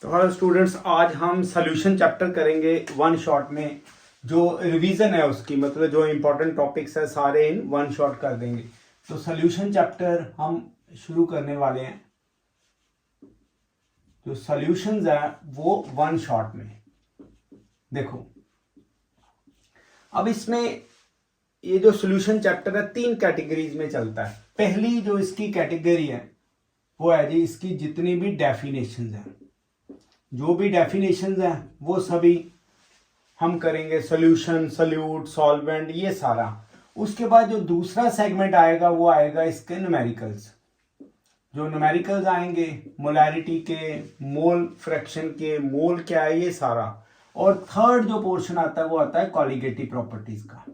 तो hello students, आज हम सोल्यूशन चैप्टर करेंगे वन शॉट में। जो रिवीजन है उसकी, मतलब जो इम्पोर्टेंट टॉपिक्स है सारे इन वन शॉट कर देंगे। तो सोल्यूशन चैप्टर हम शुरू करने वाले हैं। जो सॉल्यूशंस है वो वन शॉट में। देखो, अब इसमें ये जो सोल्यूशन चैप्टर है 3 कैटेगरीज में चलता है। पहली जो इसकी कैटेगरी है वो है जी इसकी जितनी भी डेफिनेशंस हैं, जो भी डेफिनेशंस हैं वो सभी हम करेंगे। सोल्यूशन, सॉल्यूट, सॉल्वेंट, ये सारा। उसके बाद जो दूसरा सेगमेंट आएगा वो आएगा इसके न्यूमेरिकल्स। जो न्यूमेरिकल्स आएंगे मोलैरिटी के, मोल फ्रैक्शन के, मोल क्या है, ये सारा। और थर्ड जो पोर्शन आता है वो आता है कॉलिगेटिव प्रॉपर्टीज का।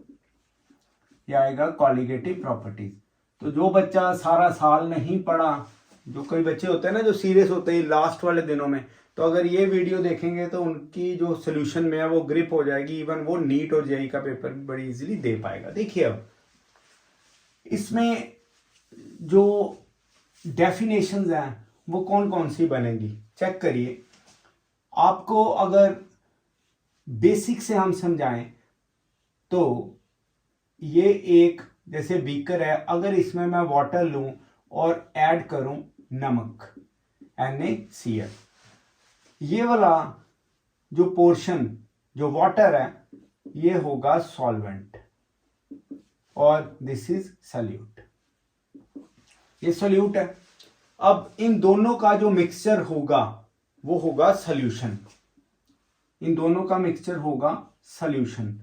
ये आएगा कॉलिगेटिव प्रॉपर्टीज। तो जो बच्चा सारा साल नहीं पढ़ा, जो कई बच्चे होते हैं ना जो सीरियस होते हैं लास्ट वाले दिनों में, तो अगर ये वीडियो देखेंगे तो उनकी जो सोल्यूशन में है वो ग्रिप हो जाएगी। इवन वो नीट और जेईई का पेपर भी बड़ी इजीली दे पाएगा। देखिए, अब इसमें जो डेफिनेशंस हैं वो कौन कौन सी बनेगी, चेक करिए। आपको अगर बेसिक से हम समझाएं तो ये एक जैसे बीकर है, अगर इसमें मैं वाटर लूं और ऐड करूं नमक NaCl, ये वाला जो पोर्शन जो वाटर है ये होगा सॉल्वेंट और दिस इज सॉल्यूट। ये सॉल्यूट है। अब इन दोनों का जो मिक्सचर होगा वो होगा सॉल्यूशन। इन दोनों का मिक्सचर होगा सॉल्यूशन।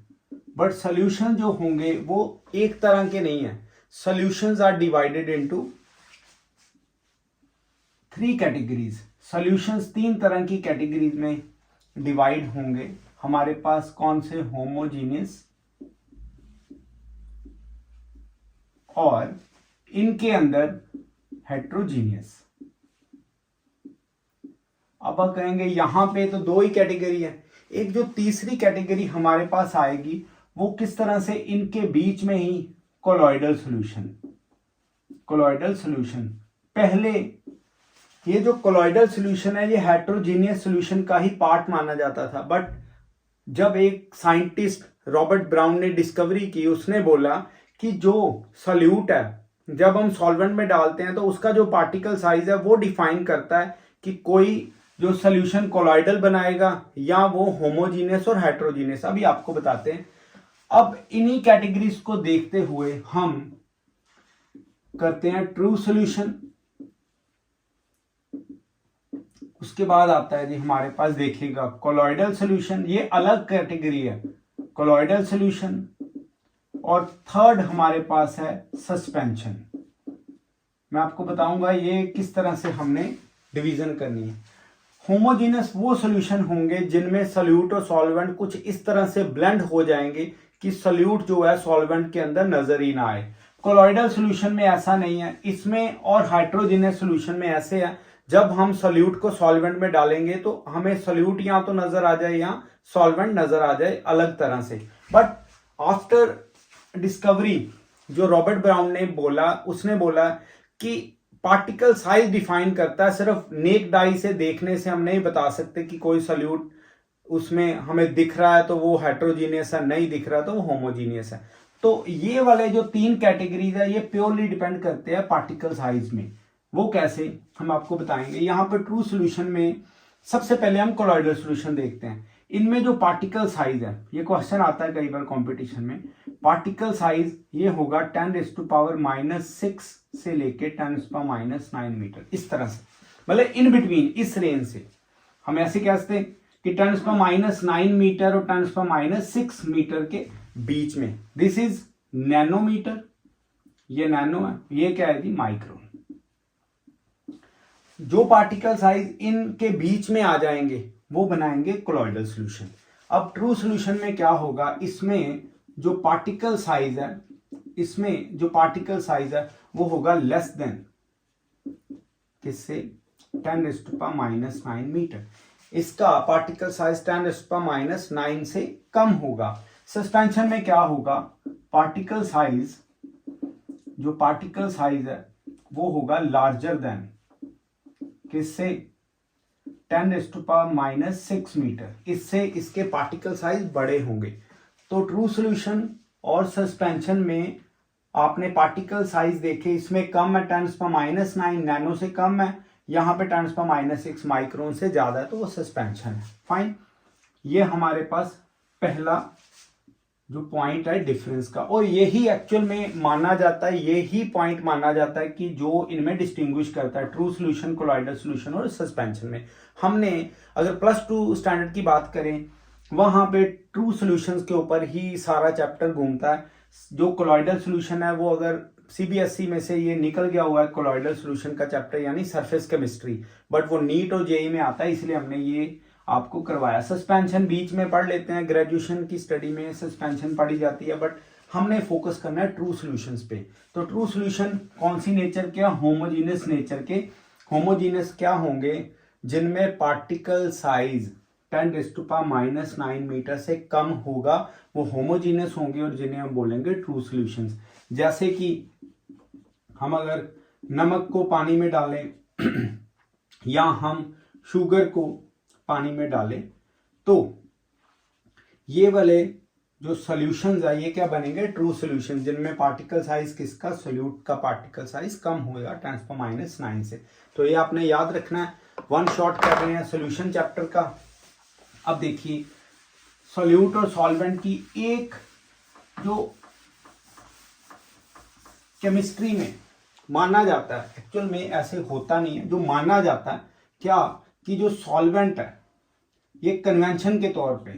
बट सॉल्यूशन जो होंगे वो एक तरह के नहीं है। Solutions are divided into 3 categories. Solutions 3 तरह की कैटेगरीज में डिवाइड होंगे। हमारे पास कौन से? होमोजीनियस, और इनके अंदर हेट्रोजीनियस। अब आप कहेंगे यहां पे तो 2 ही कैटेगरी है। एक जो तीसरी कैटेगरी हमारे पास आएगी वो किस तरह से? इनके बीच में ही कोलॉइडल सॉल्यूशन। कोलॉइडल सॉल्यूशन पहले, ये जो कोलॉइडल सॉल्यूशन है ये हेट्रोजीनियस सॉल्यूशन का ही पार्ट माना जाता था। बट जब एक साइंटिस्ट रॉबर्ट ब्राउन ने डिस्कवरी की, उसने बोला कि जो सॉल्यूट है जब हम सॉल्वेंट में डालते हैं तो उसका जो पार्टिकल साइज है वो डिफाइन करता है कि कोई जो सॉल्यूशन कोलॉइडल बनाएगा या वो होमोजीनियस और हेट्रोजीनियस। अभी आपको बताते हैं। अब इन्हीं कैटेगरीज को देखते हुए हम करते हैं ट्रू सॉल्यूशन। उसके बाद आता है जी हमारे पास, देखिएगा, कोलॉइडल सॉल्यूशन। ये अलग कैटेगरी है, कोलॉइडल सॉल्यूशन। और थर्ड हमारे पास है सस्पेंशन। मैं आपको बताऊंगा ये किस तरह से हमने डिवीजन करनी है। होमोजीनियस वो सॉल्यूशन होंगे जिनमें सॉल्यूट और सॉल्वेंट कुछ इस तरह से ब्लेंड हो जाएंगे कि सॉल्यूट जो है सॉल्वेंट के अंदर नजर ही ना आए। कोलॉइडल सॉल्यूशन में ऐसा नहीं है। इसमें और हाइड्रोजीनियस सॉल्यूशन में ऐसे है, जब हम सॉल्यूट को सॉल्वेंट में डालेंगे तो हमें सॉल्यूट या तो नजर आ जाए या सॉल्वेंट नजर आ जाए अलग तरह से। बट आफ्टर डिस्कवरी जो रॉबर्ट ब्राउन ने बोला, उसने बोला कि पार्टिकल साइज डिफाइन करता है। सिर्फ नेक्ड आई से देखने से हम नहीं बता सकते कि कोई सॉल्यूट उसमें हमें दिख रहा है तो वो हेट्रोजीनियस है, नहीं दिख रहा तो वो होमोजीनियस है। तो ये वाले जो 3 कैटेगरीज है ये प्योरली डिपेंड करते हैं पार्टिकल साइज में। वो कैसे, हम आपको बताएंगे। यहाँ पर ट्रू सॉल्यूशन में सबसे पहले हम कोलॉइडल सॉल्यूशन देखते हैं। इनमें जो पार्टिकल साइज है, ये क्वेश्चन आता है कई बार कंपटीशन में, पार्टिकल साइज ये होगा 10⁻⁻6 से लेके 10⁻⁹ मीटर, इस तरह से। मतलब इन बिटवीन, इस रेंज से हम ऐसे कह सकते हैं कि 10⁻⁹ मीटर और 10⁻⁶ मीटर के बीच में। This is nanometre. ये नैनो है, ये क्या है जी? माइक्रोन। जो पार्टिकल साइज इनके बीच में आ जाएंगे वो बनाएंगे कोलॉइडल सॉल्यूशन। अब ट्रू सॉल्यूशन में क्या होगा? इसमें जो पार्टिकल साइज है, इसमें जो पार्टिकल साइज है वो होगा लेस देन किससे? 10⁻⁹ मीटर। इसका पार्टिकल साइज 10⁻⁹ से कम होगा। सस्पेंशन में क्या होगा? पार्टिकल साइज, जो पार्टिकल साइज है वो होगा लार्जर देन किससे? 10⁻⁻6 मीटर, इससे इसके पार्टिकल साइज बड़े होंगे। तो ट्रू सॉल्यूशन और सस्पेंशन में आपने पार्टिकल साइज देखे, इसमें कम है 10⁻⁹ नैनो से कम है, यहाँ पे 10⁻6 माइक्रोन से ज्यादा है, तो वो सस्पेंशन है। फाइन, ये हमारे पास पहला जो पॉइंट है डिफरेंस का, और यही एक्चुअल में माना जाता है, यही पॉइंट माना जाता है कि जो इनमें डिस्टिंग्विश करता है ट्रू सॉल्यूशन, कोलॉइडल सॉल्यूशन और सस्पेंशन में। हमने अगर +2 स्टैंडर्ड की बात करें, वहां पे ट्रू सॉल्यूशंस के ऊपर ही सारा चैप्टर घूमता है। जो कोलॉइडल सॉल्यूशन है वो अगर सीबीएसई में से ये निकल गया हुआ है कोलॉइडल सॉल्यूशन का चैप्टर, यानी सरफेस केमिस्ट्री, बट वो नीट और जेई में आता है, इसलिए हमने ये आपको करवाया। सस्पेंशन बीच में पढ़ लेते हैं, ग्रेजुएशन की स्टडी में सस्पेंशन पढ़ी जाती है, बट हमने फोकस करना है ट्रू सॉल्यूशंस पे। तो ट्रू सॉल्यूशन कौन सी नेचर के? होमोजीनियस नेचर के। होमोजीनियस क्या होंगे? जिनमें पार्टिकल साइज 10⁻⁹ मीटर से कम होगा, वो होमोजीनियस होंगे, और जिन्हें हम बोलेंगे ट्रू सॉल्यूशंस। जैसे कि हम अगर नमक को पानी में डालें या हम शुगर को पानी में डालें, तो ये वाले जो सॉल्यूशंस है ये क्या बनेंगे? ट्रू सॉल्यूशन, जिनमें पार्टिकल साइज किसका? सोल्यूट का पार्टिकल साइज कम होगा 10⁻⁹ से। तो ये आपने याद रखना है। वन शॉट कर रहे हैं सॉल्यूशन चैप्टर का। अब देखिए, सोल्यूट और सॉल्वेंट की एक जो केमिस्ट्री में माना जाता है, एक्चुअल में ऐसे होता नहीं है, जो माना जाता है क्या कि जो सॉल्वेंट है ये कन्वेंशन के तौर पे,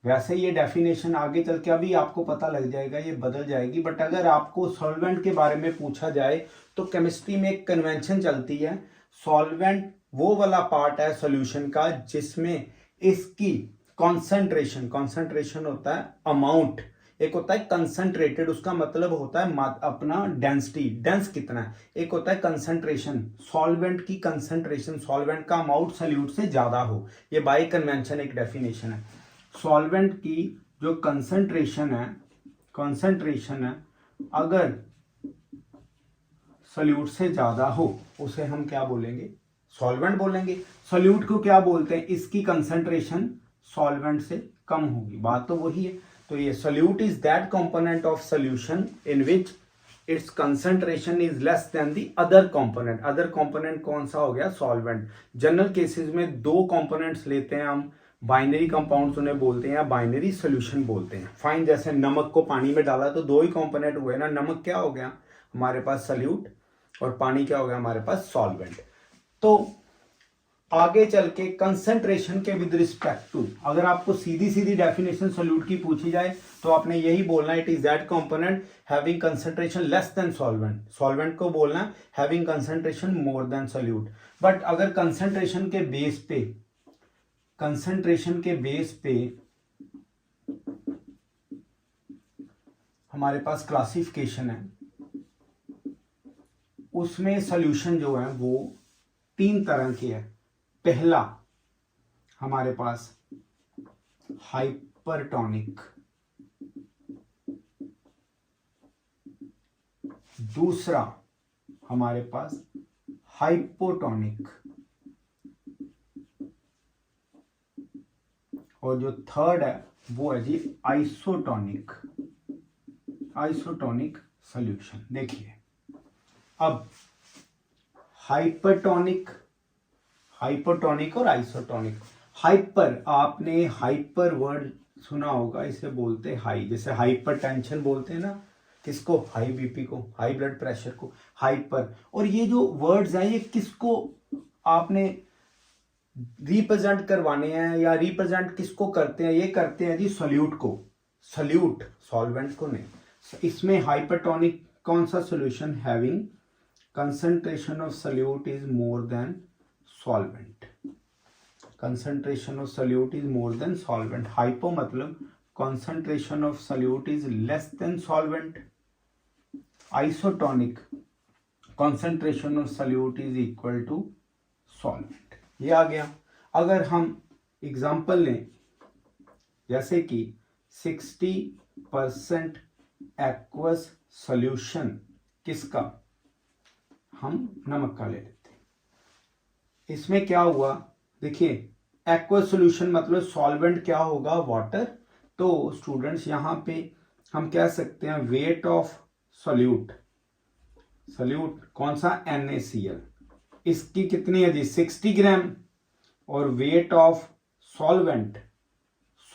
वैसे ये डेफिनेशन आगे चल के अभी आपको पता लग जाएगा, ये बदल जाएगी, बट अगर आपको सॉल्वेंट के बारे में पूछा जाए तो केमिस्ट्री में एक कन्वेंशन चलती है। सॉल्वेंट वो वाला पार्ट है सॉल्यूशन का जिसमें इसकी कॉन्सेंट्रेशन होता है अमाउंट, एक होता है कंसंट्रेटेड, उसका मतलब होता है अपना डेंसिटी, डेंस कितना है। एक होता है कंसंट्रेशन, सॉल्वेंट की कंसंट्रेशन, सॉल्वेंट का अमाउंट सॉल्यूट से ज्यादा हो, ये बाय कन्वेंशन एक डेफिनेशन है। सॉल्वेंट की जो कंसंट्रेशन है अगर सॉल्यूट से ज्यादा हो, उसे हम क्या बोलेंगे? सॉल्वेंट बोलेंगे। सॉल्यूट को क्या बोलते हैं? इसकी कंसंट्रेशन सॉल्वेंट से कम होगी, बात तो वही है। तो ये solute is that component of solution in which it's concentration is less than the other component. Other component कौन सा हो गया? सॉल्वेंट। जनरल केसेस में दो कंपोनेंट्स लेते हैं हम, बाइनरी कंपाउंड्स उन्हें बोलते हैं या बाइनरी सॉल्यूशन बोलते हैं। फाइन, जैसे नमक को पानी में डाला तो दो ही कंपोनेंट हुए ना, नमक क्या हो गया हमारे पास? सॉल्यूट, और पानी क्या हो गया हमारे पास? सॉल्वेंट। तो आगे चल के कंसंट्रेशन के विद रिस्पेक्ट टू, अगर आपको सीधी सीधी डेफिनेशन सॉल्यूट की पूछी जाए तो आपने यही बोलना, it is that component having concentration less than solvent. Solvent को बोलना having concentration more than solute. But अगर कंसंट्रेशन के बेस पे हमारे पास क्लासिफिकेशन है, उसमें सॉल्यूशन जो है वो 3 तरह के है। पहला हमारे पास हाइपरटोनिक, दूसरा हमारे पास हाइपोटोनिक, और जो थर्ड है वो है जी आइसोटोनिक सॉल्यूशन। देखिए अब हाइपोटोनिक और आइसोटोनिक। हाइपर, आपने हाइपर वर्ड सुना होगा, इसे बोलते हाई, जैसे हाइपरटेंशन बोलते हैं ना किसको? हाई बीपी को, हाई ब्लड प्रेशर को, हाइपर। और ये जो वर्ड्स हैं ये किसको आपने रिप्रेजेंट करवाने हैं, या रिप्रेजेंट किसको करते हैं? ये करते हैं जी सॉल्यूट को, सॉल्यूट, सॉल्वेंट को नहीं। इसमें हाइपरटोनिक कौन सा solution? Having concentration of solute is more than solvent। concentration of solute is more than solvent। hypo मतलब concentration of solute is less than solvent। isotonic concentration of solute is equal to solvent। ये आ गया। अगर हम example लें, जैसे कि 60% aqueous solution किसका? हम नमक का ले लेते हैं। इसमें क्या हुआ? देखिए एक्वस सॉल्यूशन मतलब सॉल्वेंट क्या होगा, वाटर। तो स्टूडेंट्स यहाँ पे हम कह सकते हैं वेट ऑफ सॉल्यूट, सॉल्यूट कौन सा, NaCl, इसकी कितनी है जी 60 ग्राम। और वेट ऑफ सॉल्वेंट,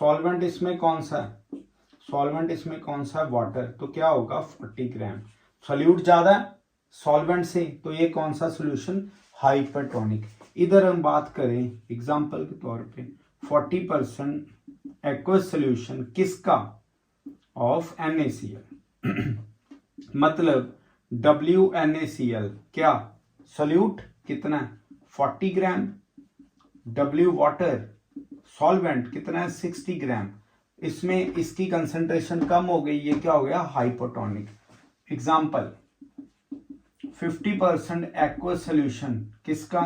सॉल्वेंट इसमें कौन सा है, सॉल्वेंट इसमें कौन सा है, वाटर, तो क्या होगा 40 ग्राम। सॉल्यूट ज्यादा है सॉल्वेंट से, तो ये कौन सा सॉल्यूशन, हाइपरटोनिक। इधर हम बात करें एग्जांपल के तौर पे 40% एक्वस सॉल्यूशन किसका, ऑफ NaCl मतलब WNaCl क्या, सॉल्यूट कितना है 40 ग्राम, W वाटर सॉल्वेंट कितना है 60 ग्राम। इसमें इसकी कंसंट्रेशन कम हो गई, ये क्या हो गया हाइपोटोनिक। एग्जाम्पल 50% एक्वस सॉल्यूशन किसका,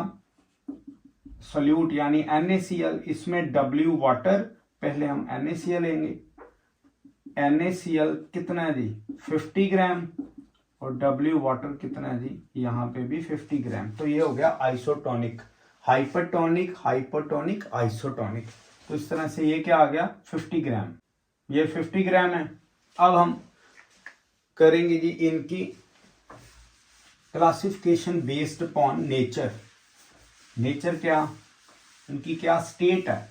सॉल्यूट यानी NaCl, इसमें W वाटर, पहले हम NaCl लेंगे, NaCl कितना है जी 50 ग्राम और W वाटर कितना है जी यहाँ पे भी 50 ग्राम। तो ये हो गया आइसोटोनिक, हाइपरटोनिक, हाइपोटोनिक, आइसोटोनिक। तो इस तरह से ये क्या आ गया 50 ग्राम, ये 50 ग्राम है। अब हम करेंगे जी इनकी classification based upon nature. Nature क्या, इनकी क्या स्टेट है,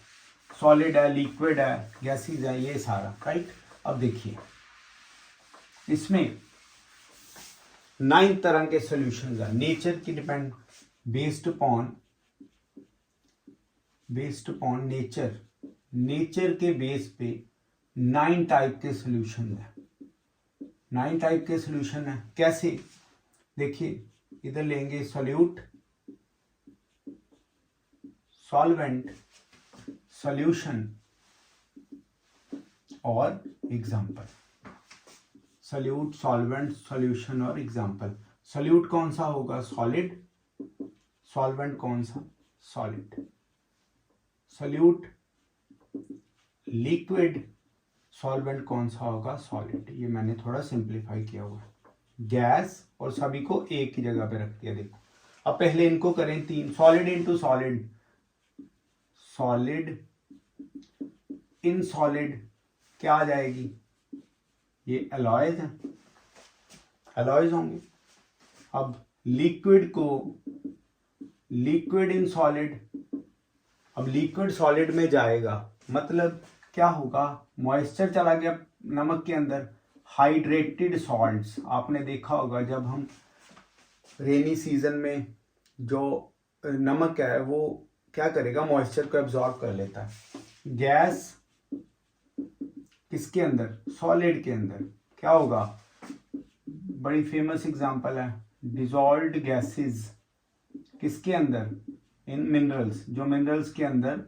सॉलिड है, लिक्विड है, गैसेज है, ये सारा राइट। अब देखिए इसमें 9 तरह के सॉल्यूशंस है, नेचर की depend, based upon nature, nature के बेस पे 9 टाइप के सॉल्यूशन है, 9 टाइप के सॉल्यूशन है। कैसे, देखिए इधर लेंगे सॉल्यूट, सॉल्वेंट, सॉल्यूशन और एग्जाम्पल, सॉल्यूट, सॉल्वेंट, सॉल्यूशन और एग्जाम्पल। सॉल्यूट कौन सा होगा, सॉलिड, सॉल्वेंट कौन सा, सॉलिड, सॉल्यूट लिक्विड, सॉल्वेंट कौन सा होगा, सॉलिड। ये मैंने थोड़ा सिंप्लीफाई किया हुआ है, गैस और सभी को एक ही जगह पे रख दिया। देखो अब पहले इनको करें 3, solid into solid, solid in solid क्या आ जाएगी, ये एलॉयज है, एलॉयज होंगे। अब लिक्विड को, लिक्विड इन सॉलिड, अब लिक्विड सॉलिड में जाएगा मतलब क्या होगा, मॉइस्चर चला गया नमक के अंदर, हाइड्रेटेड सॉल्ट्स। आपने देखा होगा जब हम रेनी सीजन में जो नमक है वो क्या करेगा, मॉइस्चर को एब्जॉर्ब कर लेता है। गैस किसके अंदर, सॉलिड के अंदर क्या होगा, बड़ी फेमस एग्जांपल है डिसॉल्व्ड गैसेस, किसके अंदर, इन मिनरल्स, जो मिनरल्स के अंदर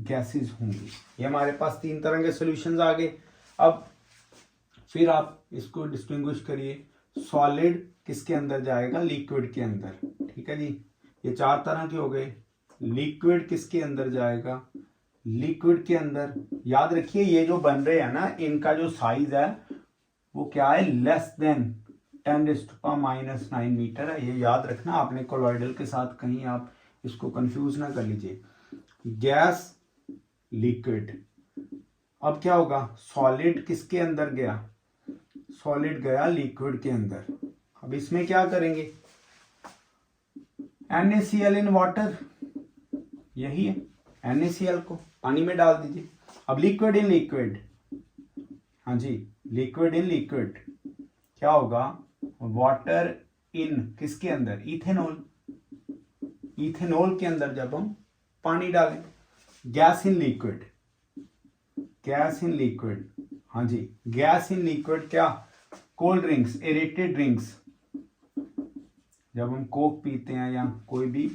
गैसेस होंगी। ये हमारे पास 3 तरह के सॉल्यूशंस आ गए। अब फिर आप इसको डिस्टिंग्विश करिए, सॉलिड किसके अंदर जाएगा, लिक्विड के अंदर, ठीक है जी। ये 4 तरह के हो गए। लिक्विड किसके अंदर जाएगा, लिक्विड के अंदर, याद रखिए ये जो बन रहे हैं ना, इनका जो साइज है वो क्या है, लेस देन 10⁻⁹ मीटर है। ये याद रखना, आपने कोलॉइडल के साथ कहीं आप इसको कंफ्यूज ना कर लीजिए। गैस, लिक्विड, अब क्या होगा, सॉलिड किसके अंदर गया, सॉलिड गया लिक्विड के अंदर। अब इसमें क्या करेंगे, NaCl इन वाटर, यही है, NaCl को पानी में डाल दीजिए। अब लिक्विड इन लिक्विड, हाँ जी, लिक्विड इन लिक्विड क्या होगा, वाटर इन किसके अंदर, इथेनॉल, इथेनॉल के अंदर जब हम पानी डालें। Gas in liquid, gas in liquid, हाँ जी, गैस इन लिक्विड क्या, कोल्ड ड्रिंक्स, एरेटेड ड्रिंक्स, जब हम कोक पीते हैं या कोई भी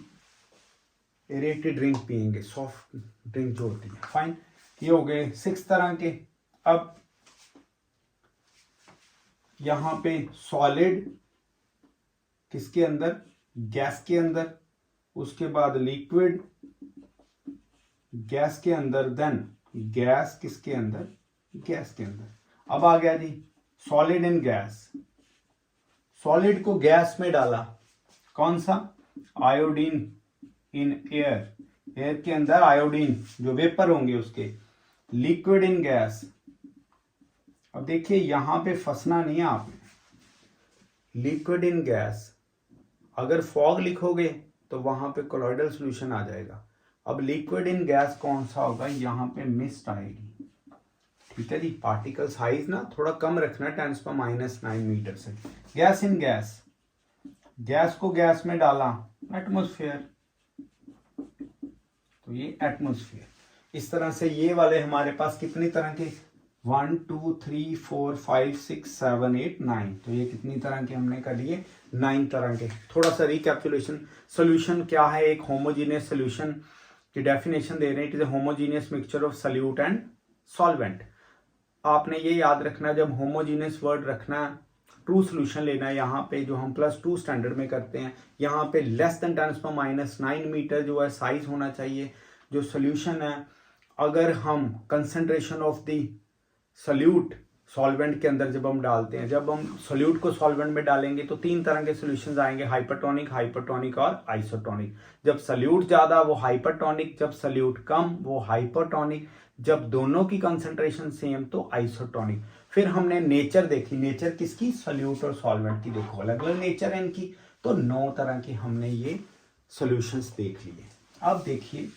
एरेटेड ड्रिंक पियेंगे, सॉफ्ट ड्रिंक जो होती है, फाइन। ये हो गए 6 तरह के। अब यहां पे सॉलिड किसके अंदर, गैस के अंदर, उसके बाद लिक्विड गैस के अंदर, देन गैस किसके अंदर, गैस के अंदर। अब आ गया जी सॉलिड इन गैस, सॉलिड को गैस में डाला, कौन सा, आयोडीन इन एयर, एयर के अंदर आयोडीन जो वेपर होंगे उसके, लिक्विड इन गैस। अब देखिए यहां पे फंसना नहीं है आपने, लिक्विड इन गैस, अगर फॉग लिखोगे तो वहां पे कोलॉइडल सॉल्यूशन आ जाएगा। अब लिक्विड इन गैस कौन सा होगा, यहां पे मिस्ट आएगी, ठीक है जी। पार्टिकल साइज ना थोड़ा कम रखना, 10⁻⁹ मीटर से। गैस इन गैस, गैस को गैस में डाला, एटमॉस्फेयर, तो ये एटमॉस्फेयर। इस तरह से ये वाले हमारे पास कितनी तरह के, 1 2 3 4 5 6 7 8 9, तो ये कितनी तरह के हमने कर लिए, 9 तरह के। थोड़ा सा रिकैप्चुलेशन, सोल्यूशन क्या है, एक होमोजीनियस सोल्यूशन की डेफिनेशन दे रहे हैं, it is a homogeneous mixture of solute and solvent. आपने ये याद रखना, जब होमोजीनियस वर्ड रखना, ट्रू सोल्यूशन लेना है, यहाँ पे जो हम +2 स्टैंडर्ड में करते हैं, यहाँ पे लेस देन 10⁻⁹ मीटर जो है साइज होना चाहिए जो सोल्यूशन है। अगर हम concentration of the solute solvent के अंदर जब हम डालते हैं, जब हम सोल्यूट को सॉल्वेंट में डालेंगे तो 3 तरह के सॉल्यूशंस आएंगे, हाइपरटोनिक, हाइपरटोनिक और आइसोटोनिक। जब सोल्यूट ज्यादा वो हाइपरटोनिक, जब सोल्यूट कम वो हाइपरटोनिक, जब दोनों की कंसंट्रेशन सेम तो आइसोटोनिक। फिर हमने नेचर देखी, नेचर किसकी, सोल्यूट और सॉल्वेंट की, देखो अलग अलग नेचर है इनकी। तो 9 तरह के हमने ये सॉल्यूशंस देख लिए। अब देखिए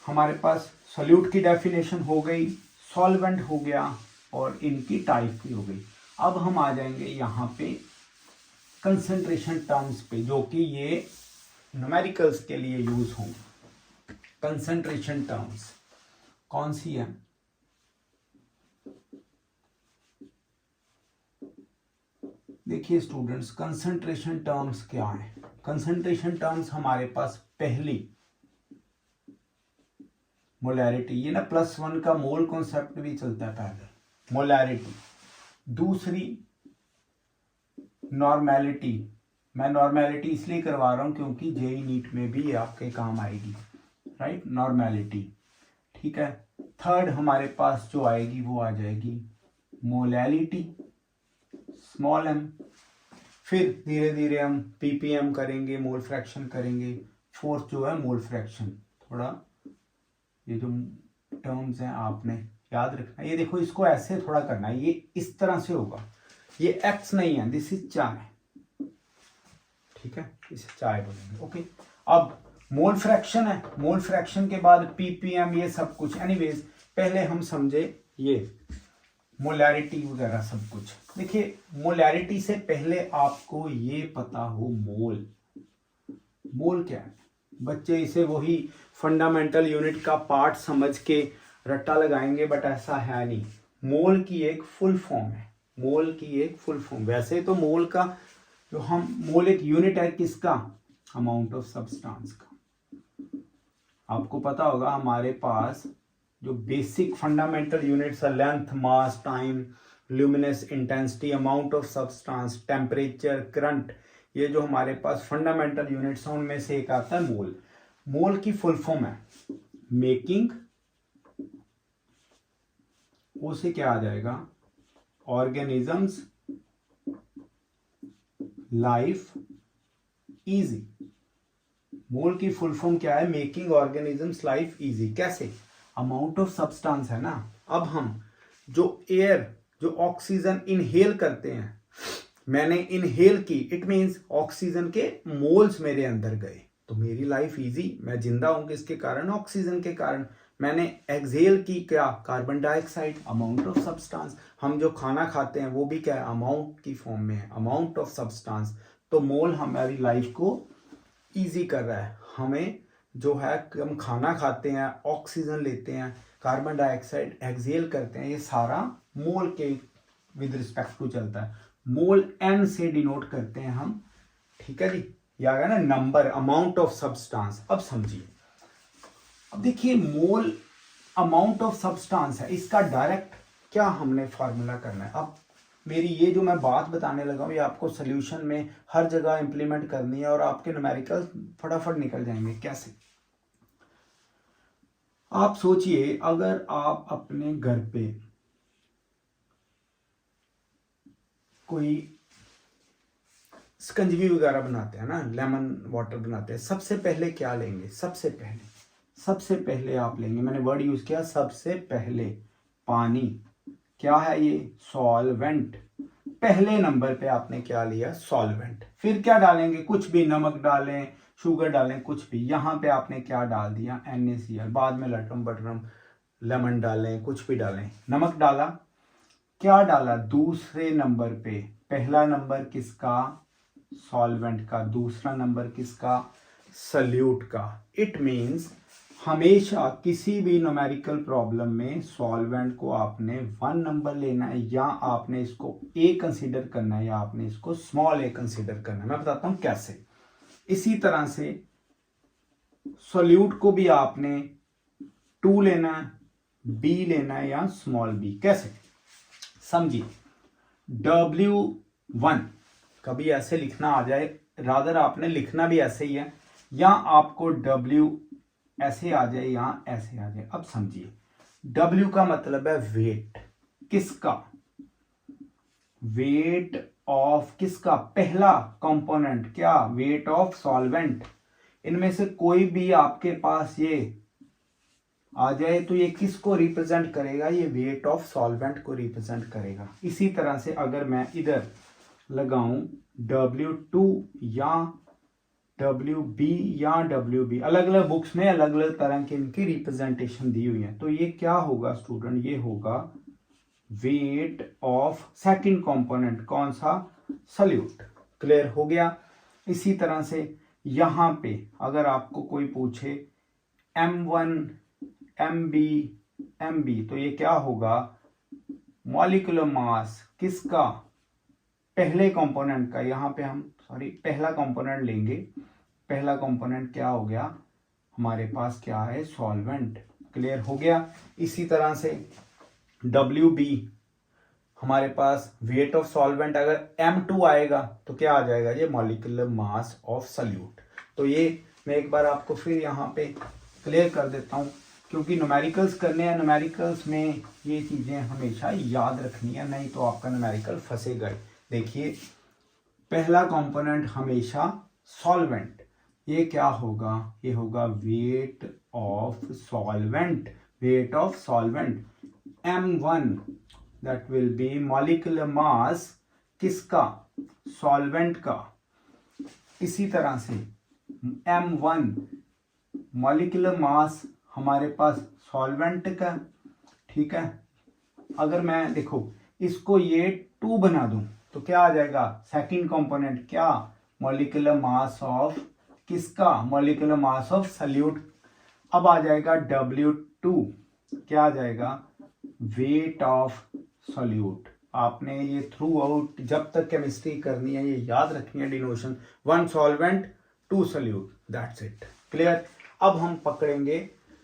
हमारे पास सोल्यूट की डेफिनेशन हो गई, सॉल्वेंट हो गया और इनकी टाइप भी हो गई। अब हम आ जाएंगे यहाँ पे कंसंट्रेशन टर्म्स पे, जो कि ये न्यूमेरिकल्स के लिए यूज होंगे। कंसंट्रेशन टर्म्स कौन सी है, देखिए स्टूडेंट्स, कंसंट्रेशन टर्म्स क्या है। कंसंट्रेशन टर्म्स हमारे पास पहली मोलैरिटी, ये ना +1 का मोल कॉन्सेप्ट भी चलता है पहले, मोलैरिटी। दूसरी नॉर्मेलिटी, मैं नॉर्मेलिटी इसलिए करवा रहा हूं क्योंकि जेई नीट में भी आपके काम आएगी, राइट, नॉर्मेलिटी, ठीक है। थर्ड हमारे पास जो आएगी वो आ जाएगी मोलैलिटी, स्मॉल m। फिर धीरे धीरे हम ppm करेंगे, मोल फ्रैक्शन करेंगे। फोर्थ जो है मोल फ्रैक्शन। थोड़ा ये जो टर्म्स हैं आपने याद रखना, ये देखो इसको ऐसे थोड़ा करना है, ये इस तरह से होगा, ये x नहीं है, दिस इज चाय, ठीक है, इसे चाय बोलेंगे, ओके। अब मोल फ्रैक्शन है, मोल फ्रैक्शन के बाद ppm, ये सब कुछ। एनीवेज पहले हम समझे ये मोलैरिटी वगैरह सब कुछ। देखिए मोलैरिटी से पहले आपको ये पता हो मोल, मोल क्या है। बच्चे इसे वही फंडामेंटल यूनिट का पार्ट समझ के रट्टा लगाएंगे, बट ऐसा है नहीं। मोल की एक फुल फॉर्म है, मोल की एक फुल फॉर्म। वैसे तो मोल का जो हम, मोल एक यूनिट है किसका, अमाउंट ऑफ सब्सटेंस का। आपको पता होगा हमारे पास जो बेसिक फंडामेंटल यूनिट्स है, length, mass, time, luminous intensity, amount of substance, temperature, current, ये जो हमारे पास फंडामेंटल यूनिट्स हैं उनमें से एक आता है मोल। मोल की फुल फॉर्म है मेकिंग, उसे क्या आ जाएगा, ऑर्गेनिजम्स लाइफ इजी। मोल की फुल फॉर्म क्या है, मेकिंग ऑर्गेनिजम्स लाइफ इजी। कैसे, अमाउंट ऑफ सब्सटेंस है ना। अब हम जो एयर, जो ऑक्सीजन इनहेल करते हैं, मैंने इनहेल की, इट मींस ऑक्सीजन के मोल्स मेरे अंदर गए, तो मेरी लाइफ इजी, मैं जिंदा हूं किसके कारण, ऑक्सीजन के कारण। मैंने एक्सहेल की क्या, carbon dioxide, amount of substance. हम जो खाना खाते हैं वो भी क्या है, अमाउंट की फॉर्म में है, अमाउंट ऑफ सब्सटेंस। तो मोल हमारी लाइफ को इजी कर रहा है। हमें जो है, हम खाना खाते हैं, ऑक्सीजन लेते हैं, कार्बन डाइऑक्साइड एक्सहेल करते हैं, ये सारा मोल के विद रिस्पेक्ट टू चलता है। मोल n से डिनोट करते हैं हम, ठीक है जी, ये आ गया ना नंबर, अमाउंट ऑफ सब्सटेंस। अब समझिए, अब देखिए मोल अमाउंट ऑफ सब्सटेंस है, इसका डायरेक्ट क्या हमने फॉर्मूला करना है। अब मेरी ये जो मैं बात बताने लगा हूं, ये आपको सोल्यूशन में हर जगह इंप्लीमेंट करनी है और आपके न्यूमेरिकल फटाफट निकल जाएंगे। कैसे, आप सोचिए, अगर आप अपने घर पे कोई स्कंजवी वगैरह बनाते हैं ना, लेमन वाटर बनाते हैं, सबसे पहले क्या लेंगे? सबसे पहले आप लेंगे, मैंने वर्ड यूज किया सबसे पहले, पानी। क्या है ये? सॉल्वेंट। पहले नंबर पे आपने क्या लिया? सॉल्वेंट। फिर क्या डालेंगे? कुछ भी, नमक डालें, शुगर डालें, कुछ भी। यहां पे आपने क्या डाल दिया? NaCl। बाद में लटरम बटरम लेमन डालें, कुछ भी डालें। नमक डाला, क्या डाला? दूसरे नंबर पे। पहला नंबर किसका? सॉल्वेंट का। दूसरा नंबर किसका? सल्यूट का। इट मींस हमेशा किसी भी न्यूमेरिकल प्रॉब्लम में सॉल्वेंट को आपने 1 नंबर लेना है, या आपने इसको A कंसीडर करना है, या आपने इसको स्मॉल a कंसीडर करना है। मैं बताता हूं कैसे। इसी तरह से सॉल्यूट को भी आपने 2 लेना है, B लेना है, या स्मॉल b। कैसे? समझिए, W1 कभी ऐसे लिखना आ जाए, रादर आपने लिखना भी ऐसे ही है, या आपको W ऐसे आ जाए या ऐसे आ जाए। अब समझिए, W का मतलब है वेट। किसका? वेट ऑफ किसका? पहला कंपोनेंट। क्या? Wait of solvent. इनमें से कोई भी आपके पास ये आ जाए तो ये किसको रिप्रेजेंट करेगा? ये वेट ऑफ सॉल्वेंट को रिप्रेजेंट करेगा। इसी तरह से अगर मैं इधर लगाऊं W2 या WB या WB, अलग अलग बुक्स में अलग अलग तरह की इनकी रिप्रेजेंटेशन दी हुई है, तो ये क्या होगा स्टूडेंट? ये होगा वेट ऑफ सेकंड कंपोनेंट। कौन सा? सल्यूट। क्लियर हो गया? इसी तरह से यहां पे अगर आपको कोई पूछे M1 MB MB, तो ये क्या होगा? Molecular mass. किसका? पहले कंपोनेंट का। यहां पे हम पहला कंपोनेंट लेंगे। पहला कंपोनेंट क्या हो गया हमारे पास? क्या है? सॉल्वेंट। क्लियर हो गया? इसी तरह से WB हमारे पास वेट ऑफ सॉल्वेंट। अगर M2 आएगा तो क्या आ जाएगा? ये मॉलिक्यूलर मास ऑफ सल्यूट। तो ये मैं एक बार आपको फिर यहाँ पे क्लियर कर देता हूँ, क्योंकि न्यूमेरिकल्स करने हैं। न्यूमेरिकल्स में ये चीजें हमेशा याद रखनी है, नहीं तो आपका न्यूमेरिकल फंसेगा। देखिए, पहला कंपोनेंट हमेशा सॉल्वेंट। ये क्या होगा? ये होगा wait of solvent. Wait of solvent M1, that will be molecular mass किसका? सॉल्वेंट का। इसी तरह से M1 मॉलिक्यूलर मास हमारे पास सॉल्वेंट का। ठीक है, अगर मैं देखो इसको ये 2 बना दूं तो क्या आ जाएगा? Second component. क्या? मॉलिक्यूलर मास ऑफ किसका? Molecular mass of solute. अब आ जाएगा W2, क्या आ जाएगा? Weight of solute. आपने ये थ्रू आउट जब तक केमिस्ट्री करनी है ये याद रखनी है डिनोशन। 1 solvent 2 solute, that's it. Clear? अब हम पकड़ेंगे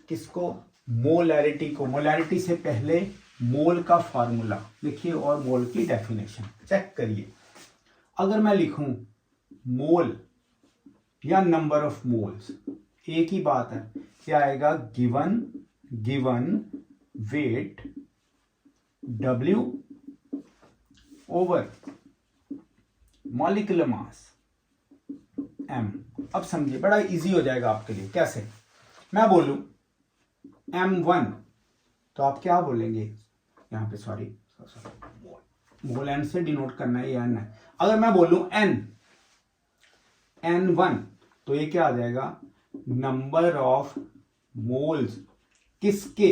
किसको? मोलैरिटी को। मोलैरिटी से पहले मोल का फार्मूला लिखिए और मोल की डेफिनेशन चेक करिए। अगर मैं लिखूं मोल या नंबर ऑफ मोल्स, एक ही बात है। क्या आएगा? Given weight W over molecular mass M। अब समझिए, बड़ा इजी हो जाएगा आपके लिए। कैसे? मैं बोलूं M1 तो आप क्या बोलेंगे? यहां पे सॉरी मोल N से डिनोट करना है, ये N है। अगर मैं बोलूं N1 तो ये क्या आ जाएगा? नंबर ऑफ मोल्स किसके?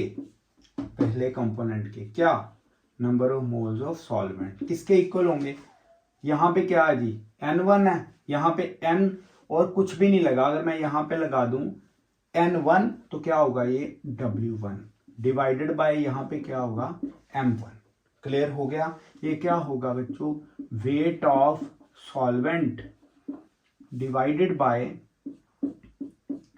पहले कंपोनेंट के। क्या? Number of moles of solvent. किसके इक्वल होंगे? यहां पे क्या है जी? N1 है, यहां पे N और कुछ भी नहीं लगा। अगर मैं यहां पे लगा दूं N1 तो क्या होगा? ये W1 डिवाइडेड बाय यहां पे क्या होगा? M1। क्लियर हो गया? ये क्या होगा बच्चों? Wait of solvent divided by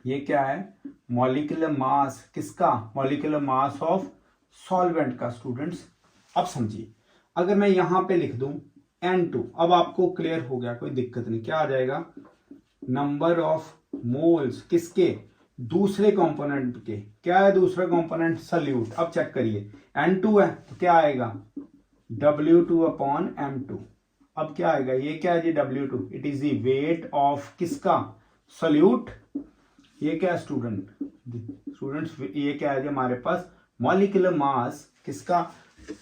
ये क्या है? Molecular mass. किसका? मॉलिक्यूलर मास ऑफ सॉल्वेंट का। स्टूडेंट्स अब समझिए, अगर मैं यहां पे लिख दूं N2, अब आपको क्लियर हो गया, कोई दिक्कत नहीं। क्या आ जाएगा? नंबर ऑफ मोल्स किसके? दूसरे कंपोनेंट के। क्या है दूसरा कंपोनेंट? सल्यूट। अब चेक करिए, N2 है तो क्या आएगा? W2 upon M2। अब क्या आएगा, ये क्या है जी W2, it is the weight of किसका, सॉल्यूट। ये क्या है स्टूडेंट्स, ये क्या है जी हमारे पास, मॉलिक्यूलर मास किसका,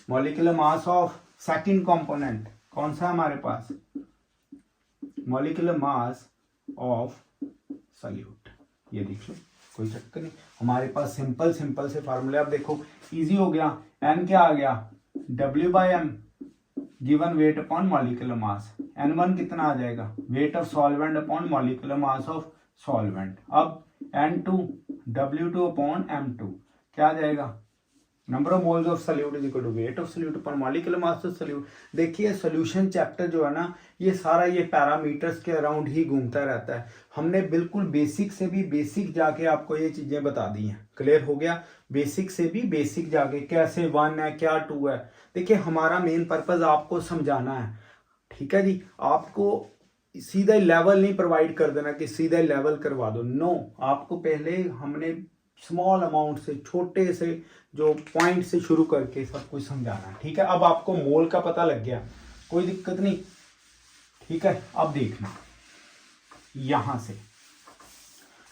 molecular mass of second component कौन सा है हमारे पास, मॉलिक्यूलर मास ऑफ सॉल्यूट। ये देख लो, कोई चक्कर नहीं, हमारे पास सिंपल से फार्मूले। अब देखो इजी हो गया, n क्या आ गया, W/m given weight upon molecular mass, N1 कितना आ जाएगा, weight of solvent upon molecular mass of solvent. अब N2 W2 अपॉन M2 क्या आ जाएगा, number of moles of solute is equal to weight of solute upon molecular mass of solute. देखिए solution chapter जो है ना, ये सारा ये पैरामीटर्स के अराउंड ही घूमता रहता है। हमने बिल्कुल बेसिक से भी बेसिक जाके आपको ये चीजें बता दी हैं। क्लियर हो गया, बेसिक से भी बेसिक जाके कैसे 1 है क्या 2 है। देखिए हमारा मेन पर्पज आपको समझाना है, ठीक है जी। आपको सीधा लेवल नहीं प्रोवाइड कर देना कि सीधा लेवल करवा दो, नो। आपको पहले हमने स्मॉल अमाउंट से, छोटे से जो पॉइंट से शुरू करके सब कुछ समझाना है, ठीक है। अब आपको मोल का पता लग गया, कोई दिक्कत नहीं, ठीक है। अब देखना यहां से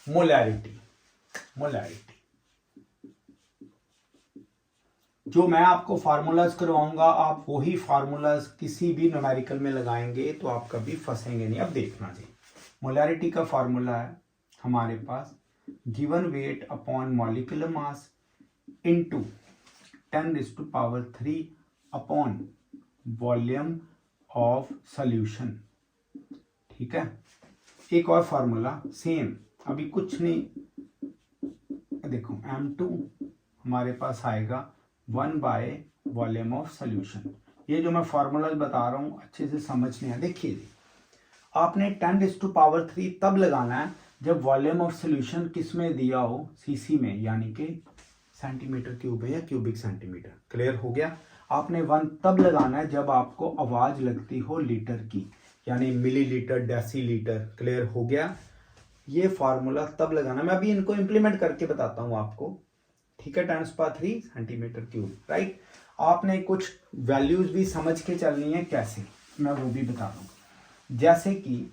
मोलैरिटी जो मैं आपको फार्मूलाज करवाऊंगा, आप वही फार्मूलाज किसी भी न्यूमेरिकल में लगाएंगे तो आप कभी फंसेंगे नहीं। अब देखना जी, मोलैरिटी का फार्मूला है हमारे पास, given weight upon molecular mass into 10⁻³ upon volume of solution, ठीक है। एक और फार्मूला सेम, अभी कुछ नहीं, देखो M2 हमारे पास आएगा 1/वॉल्यूम ऑफ सॉल्यूशन। ये जो मैं फार्मूलाज बता रहा हूं अच्छे से समझने हैं। देखिए आपने 10⁻³ तब लगाना है जब वॉल्यूम ऑफ सॉल्यूशन किस में दिया हो, सीसी में, यानी कि सेंटीमीटर क्यूब है या क्यूबिक सेंटीमीटर। क्लियर हो गया। आपने 1 तब लगाना है जब आपको आवाज लगती हो लीटर की, यानी मिलीलीटर, डेसीलीटर। क्लियर हो गया। ये फार्मूला तब लगाना, मैं अभी इनको इंप्लीमेंट करके बताता हूं आपको, ठीक है। 10⁻³ सेंटीमीटर क्यूब, राइट। आपने कुछ वैल्यूज भी समझ के चलनी है, कैसे मैं वो भी बता दूंगा। जैसे कि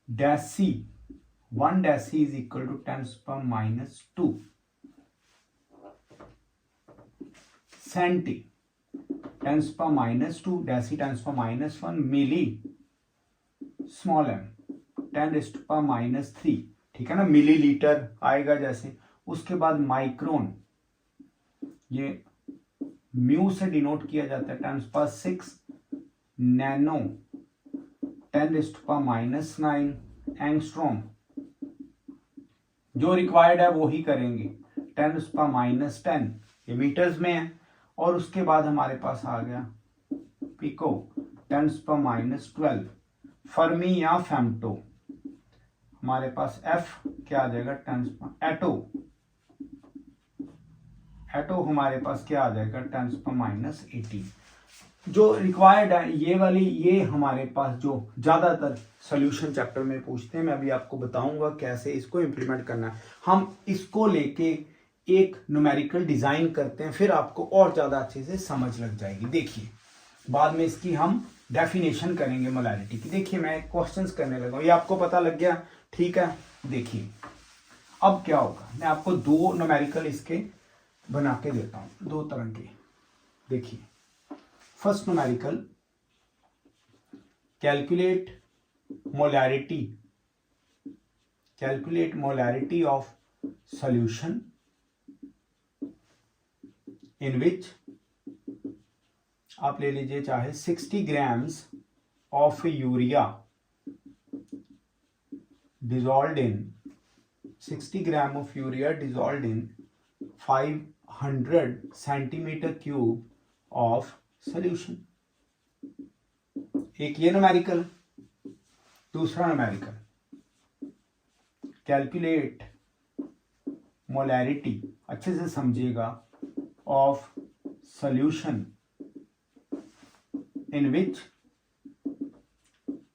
deci, 1 deci is equal to 10⁻², centi 10⁻², deci 10⁻1, milli small m 10⁻3, ठीक है ना। मिलीलीटर आएगा जैसे, उसके बाद माइक्रोन, ये म्यू से डिनोट किया जाता है, 10⁻6, नैनो 10⁻⁹, एंगस्ट्रॉम जो रिक्वायर्ड है वो ही करेंगे, 10⁻10, ये मीटर्स में है। और उसके बाद हमारे पास आ गया पिको 10⁻12, फर्मी या फेम्टो हमारे पास एफ क्या आ जाएगा, एटो हमारे पास क्या आ जाएगा, 10⁻18। जो रिक्वायर्ड है ये वाली, ये हमारे पास जो ज्यादातर सॉल्यूशन चैप्टर में पूछते हैं, मैं अभी आपको बताऊंगा कैसे इसको इंप्लीमेंट करना है। हम इसको लेके एक न्यूमेरिकल डिजाइन करते हैं, फिर आपको और ज्यादा अच्छे से समझ लग जाएगी। देखिए बाद में इसकी हम डेफिनेशन करेंगे मोलैरिटी की। देखिए मैं क्वेश्चंस करने लगा, ये आपको पता लग गया, ठीक है। देखिए अब क्या होगा, मैं आपको 2 न्यूमेरिकल इसके बना के देता हूं, 2 तरह के। देखिए first numerical, calculate molarity of solution in which, आप ले लीजिए चाहे 60 grams of urea dissolved in 60 gram of urea dissolved in 500 centimeter cube of solution। एक ये न्यूमेरिकल, दूसरा न्यूमेरिकल, कैलकुलेट मोलैरिटी, अच्छे से समझिएगा, of solution in which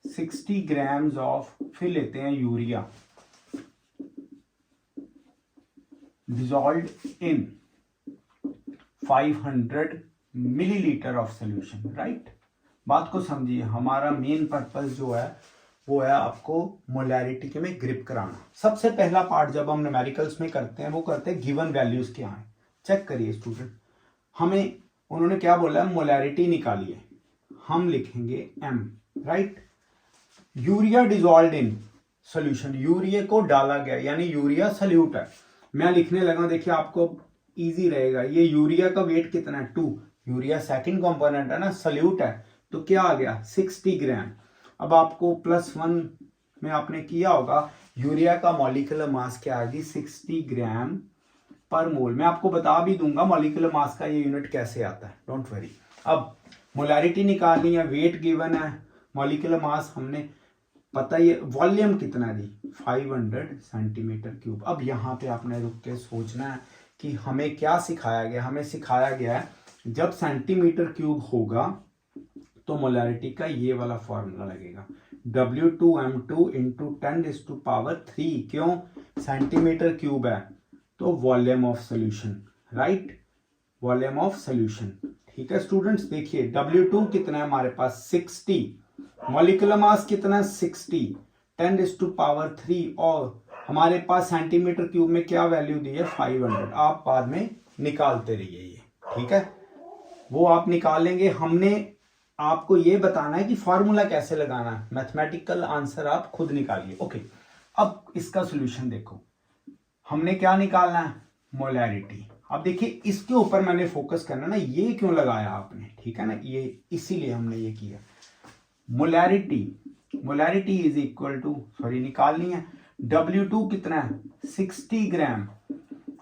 60 grams of, फिर लेते हैं urea, dissolved in 500 millilitre of solution, right. बात को समझिए, हमारा मेन पर्पस जो है वो है आपको मोलैरिटी के में ग्रिप कराना। सबसे पहला पार्ट जब हम न्यूमेरिकल्स में करते हैं वो करते हैं गिवन वैल्यूज क्या है। चेक करिए स्टूडेंट, हमें उन्होंने क्या बोला है, मोलैरिटी निकालिए, हम लिखेंगे m, right. Urea dissolve in solution, urea को डाला गया यानी यूरिया सल्यूट है। मैं लिखने लगा, देखिए आपको इजी रहेगा। ये यूरिया का वेट कितना है 2, यूरिया सेकंड कंपोनेंट है ना, सल्यूट है, तो क्या आ गया 60 ग्राम। अब आपको +1 में आपने किया होगा, यूरिया का मॉलिक्यूलर मास क्या आएगी 60 ग्राम पर मोल। मैं आपको बता भी दूंगा मॉलिक्यूलर मास का ये यूनिट कैसे आता है, डोंट वरी। अब मोलैरिटी निकालनी है, वेट गिवन है, मॉलिक्यूलर मास हमने पता ही, वॉल्यूम कितना दी 500 सेंटीमीटर क्यूब। अब यहाँ पे आपने रुक के सोचना है कि हमें क्या सिखाया गया। हमें सिखाया गया है जब सेंटीमीटर क्यूब होगा तो मोलैरिटी का ये वाला फॉर्मूला लगेगा, W2M2 इंटू 10⁻3। क्यों, सेंटीमीटर क्यूब है तो volume of solution, right, volume of solution. ठीक है स्टूडेंट्स, देखिए W2 कितना है हमारे पास 60, मॉलिक्यूलर मास कितना 60, 10⁻3, और हमारे पास सेंटीमीटर क्यूब में क्या वैल्यू दी है 500। आप बाद में निकालते रहिए ये, ठीक है, वो आप निकालेंगे। हमने आपको ये बताना है कि फॉर्मूला कैसे लगाना है, मैथमेटिकल आंसर आप खुद निकालिए। ओके, अब इसका सॉल्यूशन देखो, हमने क्या निकालना है मोलैरिटी। अब देखिए इसके ऊपर मैंने फोकस करना ना, ये क्यों लगाया आपने, ठीक है ना, ये इसीलिए हमने ये किया। Molarity is equal to, sorry निकालनी है, W2 कितना है 60 ग्राम,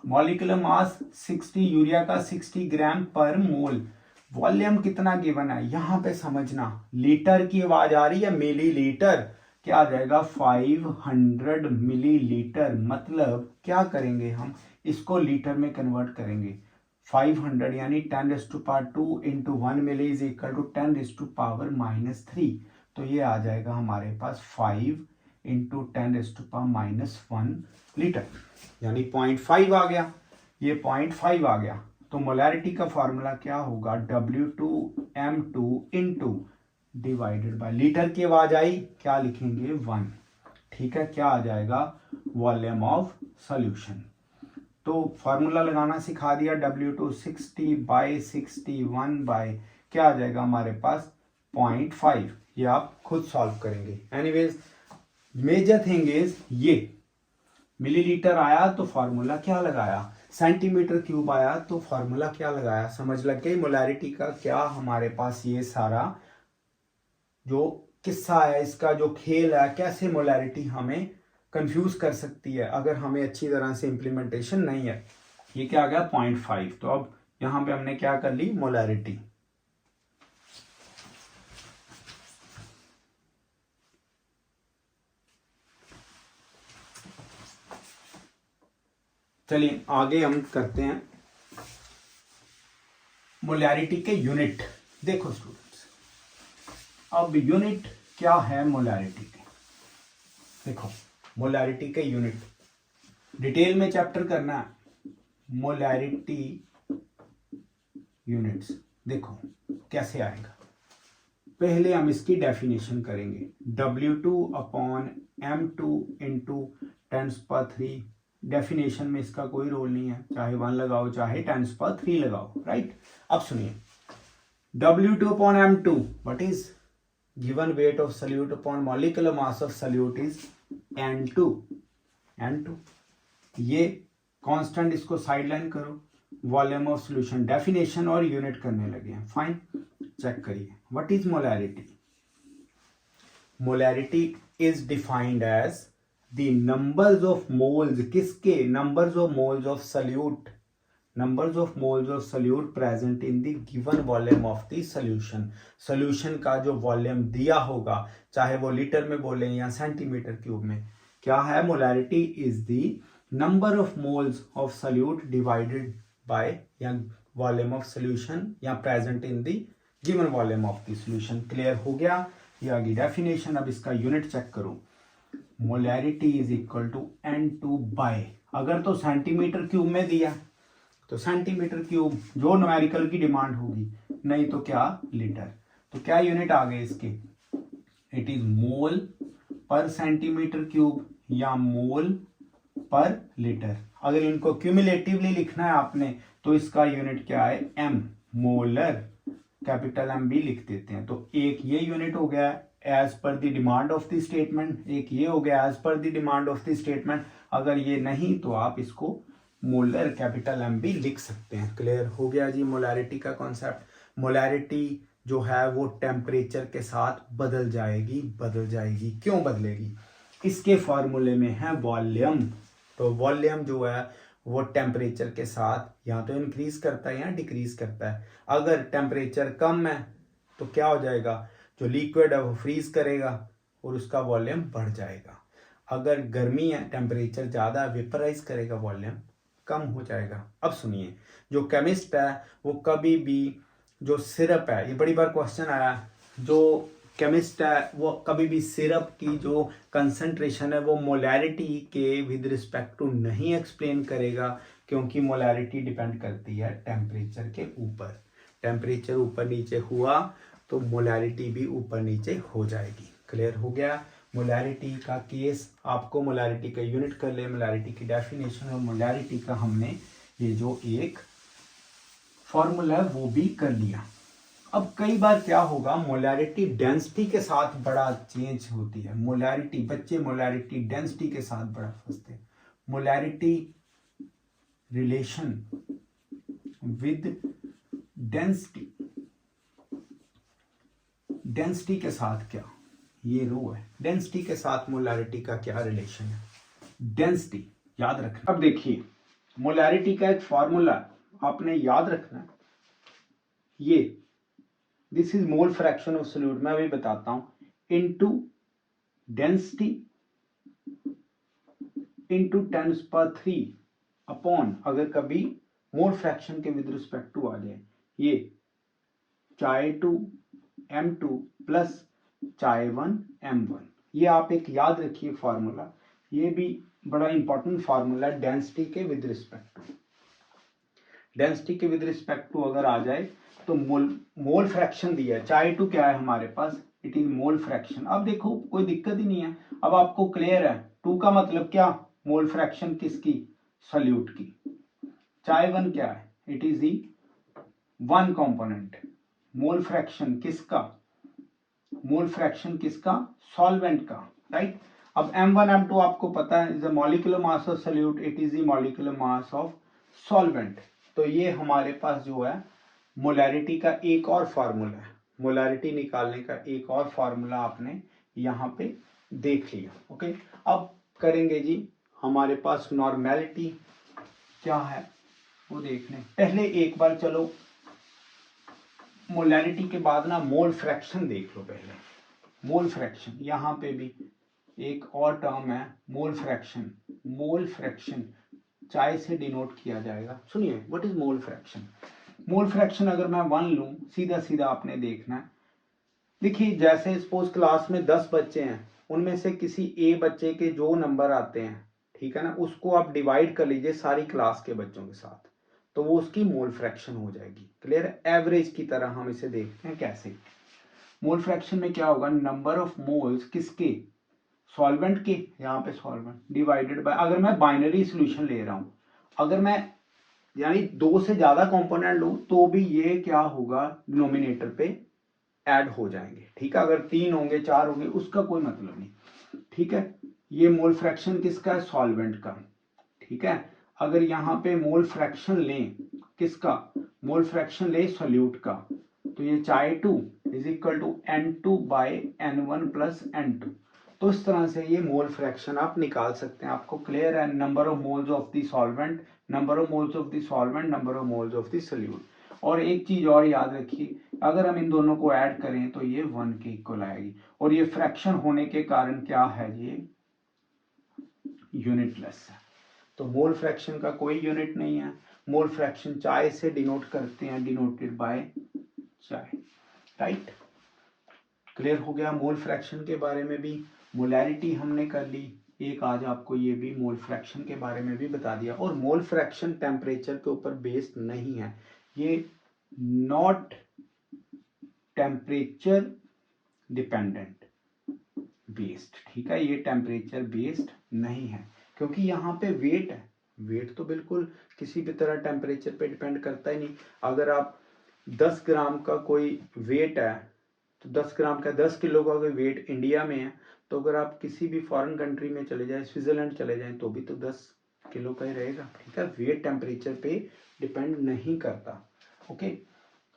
मॉलिक्यूलर मास 60, यूरिया का 60 ग्राम पर मोल, वॉल्यूम कितना गिवन है, यहां पे समझना, लीटर की आवाज आ रही है, मिलीलीटर, क्या आ जाएगा 500 मिलीलीटर। मतलब क्या करेंगे हम, इसको लीटर में कन्वर्ट करेंगे, 500 यानी 10⁻2 into 1 milli is equal to 10⁻⁻3। तो ये आ जाएगा हमारे पास 5 इंटू 10⁻⁻1 लीटर, यानी 0.5 आ गया, ये 0.5 आ गया। तो मोलैरिटी का फॉर्मूला क्या होगा, W2M2 into divided by, litre की आवाज आई, क्या लिखेंगे 1, ठीक है, क्या आ जाएगा वॉल्यूम ऑफ सॉल्यूशन। तो फॉर्मूला लगाना सिखा दिया, W2 60/61 बाय क्या आ जाएगा हमारे पास 0.5। ये आप खुद सॉल्व करेंगे। एनीवेज मेजर थिंग इज ये मिलीलीटर आया तो फॉर्मूला क्या लगाया, सेंटीमीटर क्यूब आया तो फॉर्मूला क्या लगाया, समझ लग गई मोलैरिटी का क्या हमारे पास ये सारा जो किस्सा है, इसका जो खेल है, कैसे मोलैरिटी हमें कंफ्यूज कर सकती है अगर हमें अच्छी तरह से इंप्लीमेंटेशन नहीं है। ये क्या आ गया 0.5। तो अब यहां पे हमने क्या कर ली मोलैरिटी। चलिए आगे हम करते हैं मोलैरिटी के यूनिट। देखो स्टूडेंट्स, अब यूनिट क्या है मोलैरिटी के, देखो मोलैरिटी के यूनिट डिटेल में चैप्टर करना है, मोलैरिटी यूनिट्स देखो कैसे आएगा। पहले हम इसकी डेफिनेशन करेंगे, W2/M2 इंटू 10⁻3। डेफिनेशन में इसका कोई रोल नहीं है, चाहे 1 लगाओ चाहे 10⁻3 लगाओ, राइट। अब सुनिए, W2/M2 what is given weight of solute upon molecular mass of solute is N2। ये कांस्टेंट, इसको साइडलाइन करो, वॉल्यूम ऑफ सॉल्यूशन, डेफिनेशन और यूनिट करने लगे हैं, फाइन। चेक करिए, what is molarity. Molarity is defined as the numbers of moles, किसके, numbers of moles of solute, numbers of moles of solute present in the given volume of the solution. Solution का जो volume दिया होगा, चाहे वो litre में बोले या सेंटीमीटर क्यूब में, क्या है molarity is the number of moles of solute divided by या वॉल्यूम ऑफ सॉल्यूशन या present in the given volume of the solution. Clear हो गया, ये आ गई डेफिनेशन। अब इसका यूनिट चेक करो, molarity is equal to N2 by, अगर तो सेंटीमीटर क्यूब में दिया तो सेंटीमीटर क्यूब जो न्यूमेरिकल की डिमांड होगी, नहीं तो क्या लीटर। तो क्या यूनिट आ गए इसके, इट इज मोल पर सेंटीमीटर क्यूब या मोल पर लीटर। अगर इनको क्यूमुलेटिवली लिखना है आपने तो इसका यूनिट क्या है, एम, मोलर, कैपिटल एम भी लिख देते हैं। तो एक ये यूनिट हो गया as per the demand of the statement, एक ये हो गया as per the demand of the statement. अगर ये नहीं तो आप इसको मोलर कैपिटल एम भी लिख सकते हैं। क्लियर हो गया जी मोलैरिटी का कॉन्सेप्ट। मोलैरिटी जो है वो टेम्परेचर के साथ बदल जाएगी, क्यों बदलेगी, इसके फॉर्मूले में है वॉल्यूम। तो वॉल्यूम जो है वो टेम्परेचर के साथ या तो इंक्रीज करता है या डिक्रीज करता है। अगर टेम्परेचर कम है तो क्या हो जाएगा, जो लिक्विड है वो फ्रीज करेगा और उसका वॉल्यूम बढ़ जाएगा। अगर गर्मी है, टेम्परेचर ज़्यादा है, वेपराइज करेगा, वॉल्यूम कम हो जाएगा। अब सुनिए, जो केमिस्ट है वो कभी भी जो सिरप है, ये बड़ी बार क्वेश्चन आया, जो केमिस्ट है वो कभी भी सिरप की जो कंसंट्रेशन है वो मोलैरिटी के विद रिस्पेक्ट टू नहीं एक्सप्लेन करेगा, क्योंकि मोलैरिटी डिपेंड करती है टेम्परेचर के ऊपर। टेम्परेचर ऊपर नीचे हुआ तो मोलैरिटी भी ऊपर नीचे हो जाएगी। क्लियर हो गया मोलैरिटी का केस। आपको मोलैरिटी का यूनिट कर ले, मोलैरिटी की डेफिनेशन और मोलैरिटी का हमने ये जो एक फॉर्मूला है वो भी कर लिया। अब कई बार क्या होगा, मोलैरिटी डेंसिटी के साथ बड़ा चेंज होती है। मोलैरिटी, बच्चे मोलैरिटी डेंसिटी के साथ बड़ा फंसते हैं। Molarity relation with density, density के साथ क्या, ये रो है, डेंसिटी के साथ मोलैरिटी का क्या रिलेशन है, डेंसिटी याद रखना। अब देखिए मोलैरिटी का एक फॉर्मूला आपने याद रखना है, ये this is mole fraction of solute, मैं अभी बताता हूं, इनटू डेंसिटी इनटू 10⁻³ अपॉन, अगर कभी मोल फ्रैक्शन के विद रिस्पेक्ट टू आ जाए, ये Chi2 M2 plus Chi1 M1। ये आप एक याद रखिए फॉर्मूला, ये भी बड़ा इंपॉर्टेंट फॉर्मूला है डेंसिटी के विद रिस्पेक्ट टू। डेंसिटी के विद रिस्पेक्ट टू अगर आ जाए तो मोल फ्रैक्शन दिया है, Chi2 क्या है हमारे पास, इट इज मोल फ्रैक्शन। अब देखो कोई दिक्कत ही नहीं है, अब आपको क्लियर है 2 का मतलब क्या, मोल फ्रैक्शन किसकी, सॉल्यूट की। Chi1 क्या है, it is the 1 component. Mole fraction किसका, मोल फ्रैक्शन किसका, सॉल्वेंट का, राइट। अब M1 M2 आपको पता है, is a molecular mass of solute, it is the molecular mass of solvent. तो ये हमारे पास जो है मोलैरिटी का एक और फार्मूला है, मोलैरिटी निकालने का एक और फार्मूला आपने यहाँ पे देख लिया। ओके, अब करेंगे जी, हमारे पास नॉर्मेलिटी क्या है वो देखने, पहले एक बार चलो मोलैरिटी के बाद ना मोल फ्रैक्शन देख लो पहले। मोल फ्रैक्शन, यहाँ पे भी एक और टर्म है मोल फ्रैक्शन। मोल फ्रैक्शन चाय से डिनोट किया जाएगा। सुनिए what is mole fraction. Mole fraction अगर मैं 1 लूं, सीधा सीधा आपने देखना है, देखिए जैसे सपोज क्लास में 10 बच्चे हैं, उनमें से किसी ए बच्चे के जो नंबर आते हैं, ठीक है ना, उसको आप डिवाइड कर लीजिए सारी क्लास के बच्चों के साथ, तो वो उसकी मोल फ्रैक्शन हो जाएगी। क्लियर है, एवरेज की तरह हम इसे देखते हैं कैसे। मोल फ्रैक्शन में क्या होगा, नंबर ऑफ मोल्स किसके, सॉल्वेंट के, यहाँ पे सॉल्वेंट डिवाइडेड बाय, अगर मैं बाइनरी सॉल्यूशन ले रहा हूं, अगर मैं यानी 2 से ज्यादा कंपोनेंट लूं तो भी ये क्या होगा, डिनोमिनेटर पे ऐड हो जाएंगे। ठीक है, अगर 3 होंगे 4 होंगे उसका कोई मतलब नहीं। ठीक है, ये मोल फ्रैक्शन किसका है, सॉल्वेंट का। ठीक है, अगर यहाँ पे मोल फ्रैक्शन लें किसका, मोल फ्रैक्शन ले सॉल्यूट का, तो ये Chi2 is equal to N2 by N1 plus N2। तो इस तरह से ये मोल फ्रैक्शन आप निकाल सकते हैं। आपको क्लियर है, number of moles of the solvent, number of moles of the solvent, number of moles of the solute. और एक चीज और याद रखिए, अगर हम इन दोनों को ऐड करें तो ये 1 के इक्वल आएगी, और ये फ्रैक्शन होने के कारण क्या है, ये यूनिटलेस है। तो मोल फ्रैक्शन का कोई यूनिट नहीं है। मोल फ्रैक्शन चाय से डिनोट करते हैं, डिनोटेड बाय चाय, राइट। क्लियर हो गया मोल फ्रैक्शन के बारे में भी। मोलैरिटी हमने कर ली, एक आज आपको ये भी मोल फ्रैक्शन के बारे में भी बता दिया। और मोल फ्रैक्शन टेम्परेचर के ऊपर बेस्ड नहीं है, ये नॉट टेम्परेचर डिपेंडेंट बेस्ड, ठीक है, ये टेम्परेचर बेस्ड नहीं है, क्योंकि यहाँ पे वेट है, वेट तो बिल्कुल किसी भी तरह टेम्परेचर पे डिपेंड करता ही नहीं। अगर आप 10 ग्राम का कोई वेट है तो 10 ग्राम का 10 किलो का कोई वेट इंडिया में है, तो अगर आप किसी भी फॉरेन कंट्री में चले जाएं, स्विट्जरलैंड चले जाएं, तो भी तो 10 किलो का ही रहेगा, ठीक है। वेट टेम्परेचर पे डिपेंड नहीं करता। ओके,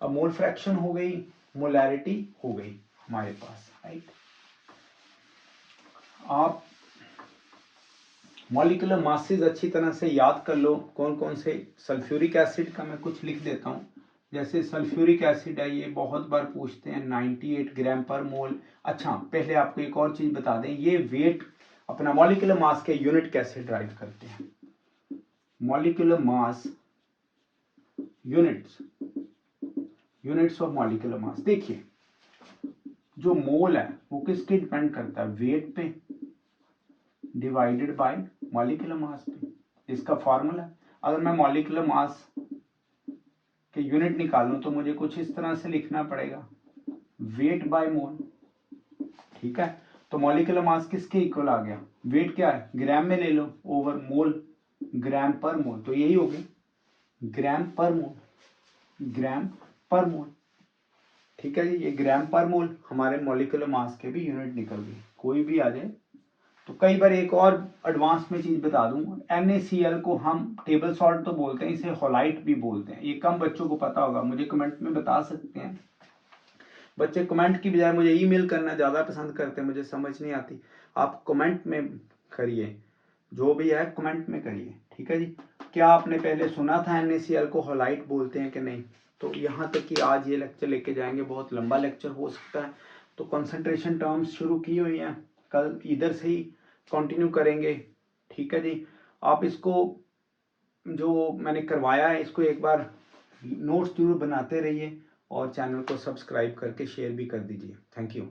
अब मोल फ्रैक्शन हो गई, मोलैरिटी हो गई हमारे पास, राइट। आप मॉलिक्यूलर मासेस अच्छी तरह से याद कर लो, कौन कौन से। सल्फ्यूरिक एसिड का मैं कुछ लिख देता हूँ, जैसे सल्फ्यूरिक एसिड है, ये बहुत बार पूछते हैं, 98 ग्राम पर मोल। अच्छा, पहले आपको एक और चीज बता दें, ये वेट अपना मॉलिक्यूलर मास के यूनिट कैसे ड्राइव करते हैं। Molecular mass units, units of molecular mass. देखिए, जो मोल है वो किसके डिपेंड करता है, वेट पे डिवाइडेड बाय मॉलिक्यूलर मास पे। इसका फॉर्मूला, अगर मैं मॉलिक्यूलर मास के यूनिट निकालूं तो मुझे कुछ इस तरह से लिखना पड़ेगा, वेट बाय मोल, ठीक है। तो मॉलिक्यूलर मास किसके इक्वल आ गया, वेट क्या है, ग्राम में ले लो, ओवर मोल, ग्राम पर मोल, तो यही हो गया ग्राम पर मोल, ग्राम पर मोल, ठीक है जी। ये ग्राम पर मोल हमारे मॉलिक्यूलर मास के भी यूनिट निकल गई, कोई भी आ जाए। तो कई बार एक और एडवांस में चीज बता दूं, NaCl को हम टेबल सॉल्ट तो बोलते हैं, इसे होलाइट भी बोलते हैं, ये कम बच्चों को पता होगा, मुझे कमेंट में बता सकते हैं। बच्चे कमेंट की बजाय मुझे ईमेल करना ज्यादा पसंद करते हैं, मुझे समझ नहीं आती, आप कमेंट में करिए, जो भी है कमेंट में करिए, ठीक है जी। क्या आपने पहले सुना था NaCl को होलाइट बोलते हैं कि नहीं। तो यहाँ तक कि आज ये लेक्चर लेके जाएंगे, बहुत लंबा लेक्चर हो सकता है, तो कंसंट्रेशन टर्म्स शुरू की हुई हैं, कल इधर से ही कंटिन्यू करेंगे, ठीक है जी। आप इसको जो मैंने करवाया है इसको एक बार नोट्स जरूर बनाते रहिए, और चैनल को सब्सक्राइब करके शेयर भी कर दीजिए। Thank you.